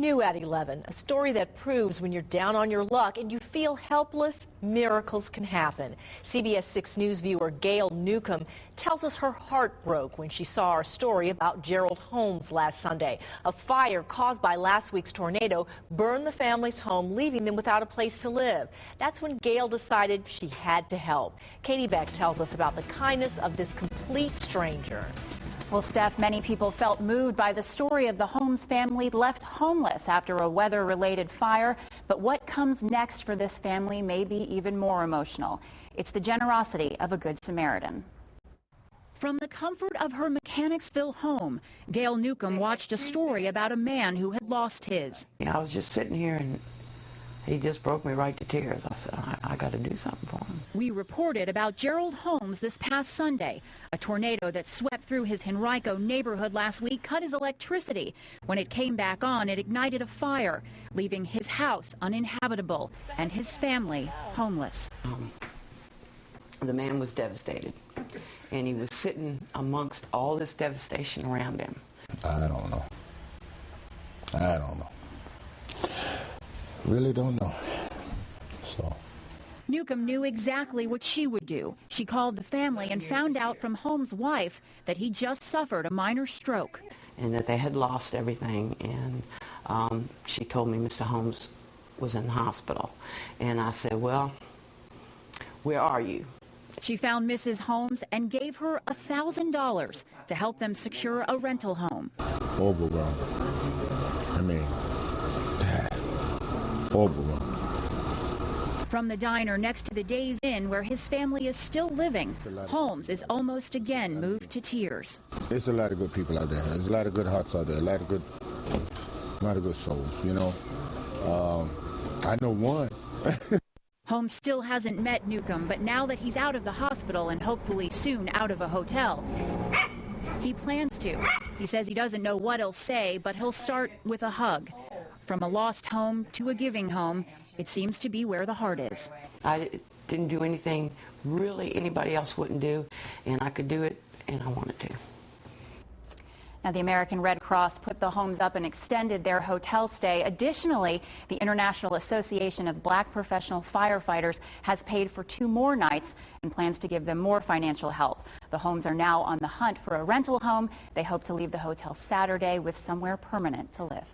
New at 11, a story that proves when you're down on your luck and you feel helpless, miracles can happen. CBS 6 News viewer Gail Newcomb tells us her heart broke when she saw our story about Gerald Holmes last Sunday. A fire caused by last week's tornado burned the family's home, leaving them without a place to live. That's when Gail decided she had to help. Katie Beck tells us about the kindness of this complete stranger. Well, Steph, many people felt moved by the story of the Holmes family left homeless after a weather-related fire. But what comes next for this family may be even more emotional. It's the generosity of a Good Samaritan. From the comfort of her Mechanicsville home, Gail Newcomb watched a story about a man who had lost his. I was just sitting here and he just broke me right to tears. I said, I got to do something for him. We reported about Gerald Holmes this past Sunday. A tornado that swept through his Henrico neighborhood last week cut his electricity. When it came back on, it ignited a fire, leaving his house uninhabitable and his family homeless. The man was devastated, and he was sitting amongst all this devastation around him. I don't know. Really don't know. So Newcomb knew exactly what she would do. She called the family and found out from Holmes' wife that he just suffered a minor stroke. And that they had lost everything, and she told me Mr. Holmes was in the hospital. And I said, well, where are you? She found Mrs. Holmes and gave her $1,000 to help them secure a rental home. Overwhelmed. I mean, overwhelmed. From the diner next to the Days Inn where his family is still living, Holmes is almost again moved to tears. There's a lot of good people out there. There's a lot of good hearts out there, a lot of good souls, you know. I know one. Holmes still hasn't met Newcomb, but now that he's out of the hospital and hopefully soon out of a hotel, he plans to. He says he doesn't know what he'll say, but he'll start with a hug. From a lost home to a giving home, it seems to be where the heart is. I didn't do anything really anybody else wouldn't do, and I could do it, and I wanted to. Now, the American Red Cross put the homes up and extended their hotel stay. Additionally, the International Association of Black Professional Firefighters has paid for 2 more nights and plans to give them more financial help. The homes are now on the hunt for a rental home. They hope to leave the hotel Saturday with somewhere permanent to live.